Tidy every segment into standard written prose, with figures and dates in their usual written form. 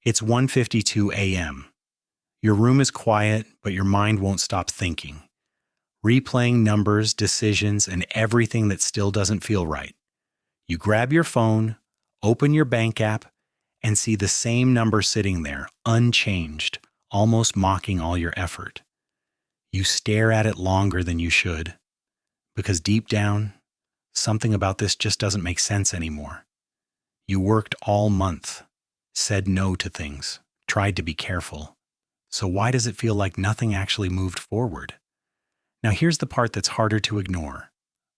It's 1:52 a.m. Your room is quiet, but your mind won't stop thinking, replaying numbers, decisions, and everything that still doesn't feel right. You grab your phone, open your bank app, and see the same number sitting there, unchanged, almost mocking all your effort. You stare at it longer than you should, because deep down, something about this just doesn't make sense anymore. You worked all month, said no to things, tried to be careful. So why does it feel like nothing actually moved forward? Now here's the part that's harder to ignore.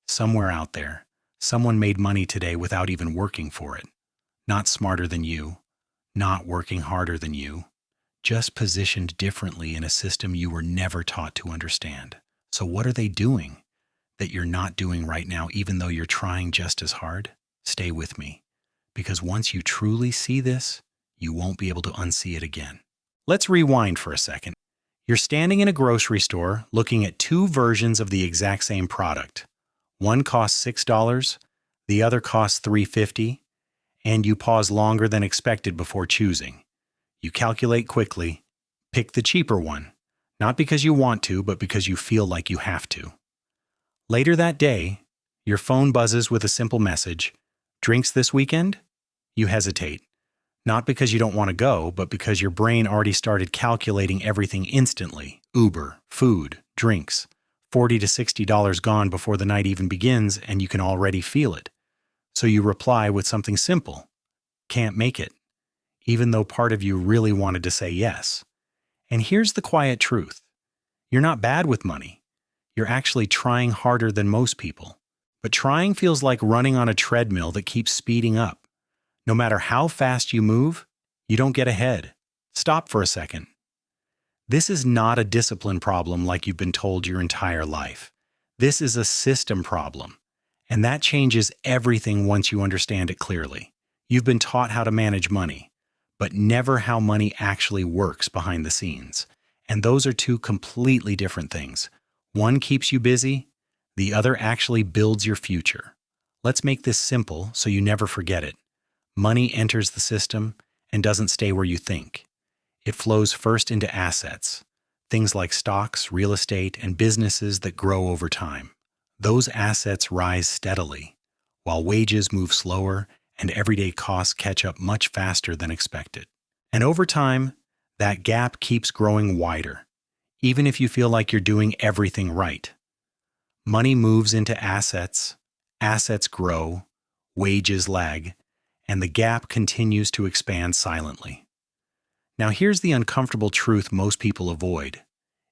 Somewhere out there, someone made money today without even working for it. Not smarter than you, not working harder than you, just positioned differently in a system you were never taught to understand. So what are they doing that you're not doing right now, even though you're trying just as hard? Stay with me, because once you truly see this, you won't be able to unsee it again. Let's rewind for a second. You're standing in a grocery store looking at two versions of the exact same product. One costs $6, the other costs $3.50, and you pause longer than expected before choosing. You calculate quickly, pick the cheaper one, not because you want to, but because you feel like you have to. Later that day, your phone buzzes with a simple message, "Drinks this weekend?" You hesitate. Not because you don't want to go, but because your brain already started calculating everything instantly. Uber, food, drinks. $40 to $60 gone before the night even begins, and you can already feel it. So you reply with something simple. Can't make it. Even though part of you really wanted to say yes. And here's the quiet truth. You're not bad with money. You're actually trying harder than most people. But trying feels like running on a treadmill that keeps speeding up. No matter how fast you move, you don't get ahead. Stop for a second. This is not a discipline problem like you've been told your entire life. This is a system problem. And that changes everything once you understand it clearly. You've been taught how to manage money, but never how money actually works behind the scenes. And those are two completely different things. One keeps you busy, the other actually builds your future. Let's make this simple so you never forget it. Money enters the system and doesn't stay where you think. It flows first into assets, things like stocks, real estate, and businesses that grow over time. Those assets rise steadily, while wages move slower and everyday costs catch up much faster than expected. And over time, that gap keeps growing wider, even if you feel like you're doing everything right. Money moves into assets, assets grow, wages lag, and the gap continues to expand silently. Now here's the uncomfortable truth most people avoid.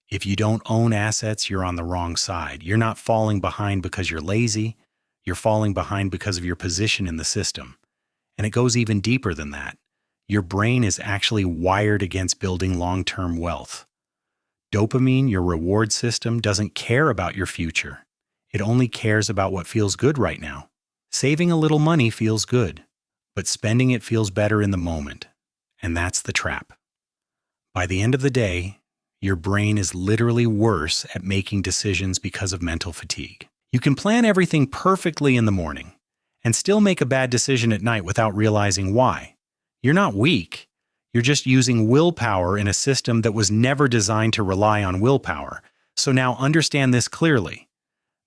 If you don't own assets, you're on the wrong side. You're not falling behind because you're lazy. You're falling behind because of your position in the system. And it goes even deeper than that. Your brain is actually wired against building long-term wealth. Dopamine, your reward system, doesn't care about your future. It only cares about what feels good right now. Saving a little money feels good, but spending it feels better in the moment. And that's the trap. By the end of the day, your brain is literally worse at making decisions because of mental fatigue. You can plan everything perfectly in the morning and still make a bad decision at night without realizing why. You're not weak. You're just using willpower in a system that was never designed to rely on willpower. So now understand this clearly.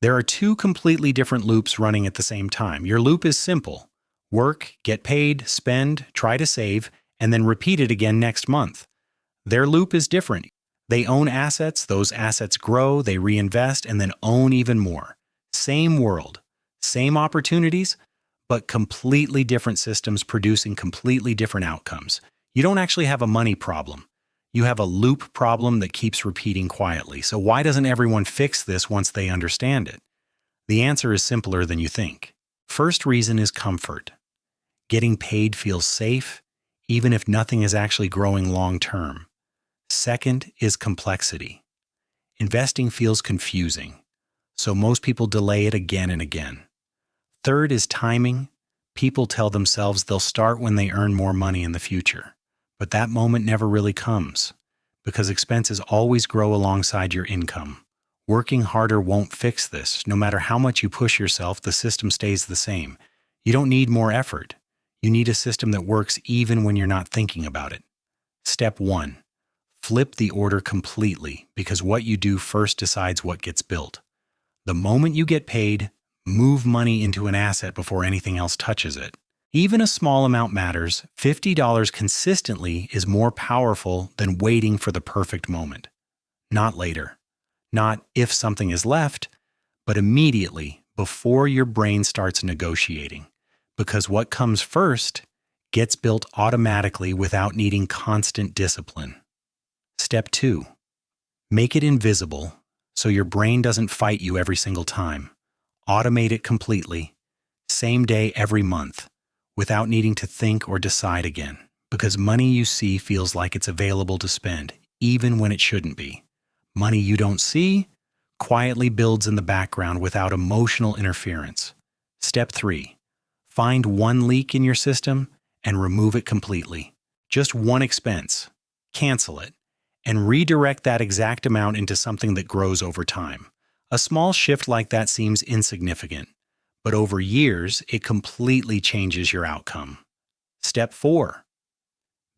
There are two completely different loops running at the same time. Your loop is simple. Work, get paid, spend, try to save, and then repeat it again next month. Their loop is different. They own assets, those assets grow, they reinvest, and then own even more. Same world, same opportunities, but completely different systems producing completely different outcomes. You don't actually have a money problem. You have a loop problem that keeps repeating quietly. So why doesn't everyone fix this once they understand it? The answer is simpler than you think. First reason is comfort. Getting paid feels safe, even if nothing is actually growing long term. Second is complexity. Investing feels confusing, so most people delay it again and again. Third is timing. People tell themselves they'll start when they earn more money in the future, but that moment never really comes, because expenses always grow alongside your income. Working harder won't fix this. No matter how much you push yourself, the system stays the same. You don't need more effort. You need a system that works even when you're not thinking about it. Step 1. Flip the order completely, because what you do first decides what gets built. The moment you get paid, move money into an asset before anything else touches it. Even a small amount matters. $50 consistently is more powerful than waiting for the perfect moment. Not later. Not if something is left, but immediately before your brain starts negotiating. Because what comes first gets built automatically without needing constant discipline. Step 2. Make it invisible so your brain doesn't fight you every single time. Automate it completely, same day every month, without needing to think or decide again. Because money you see feels like it's available to spend, even when it shouldn't be. Money you don't see quietly builds in the background without emotional interference. Step 3. Find one leak in your system and remove it completely. Just one expense. Cancel it. And redirect that exact amount into something that grows over time. A small shift like that seems insignificant, but over years, it completely changes your outcome. Step 4.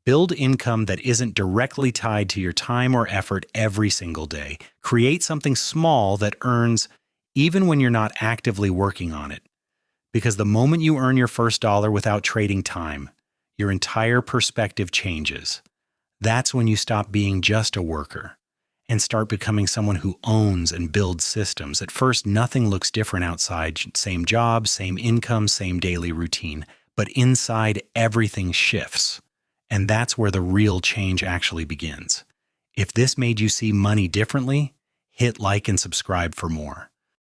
Build income that isn't directly tied to your time or effort every single day. Create something small that earns even when you're not actively working on it. Because the moment you earn your first dollar without trading time, your entire perspective changes. That's when you stop being just a worker and start becoming someone who owns and builds systems. At first, nothing looks different outside. Same job, same income, same daily routine. But inside, everything shifts. And that's where the real change actually begins. If this made you see money differently, hit like and subscribe for more.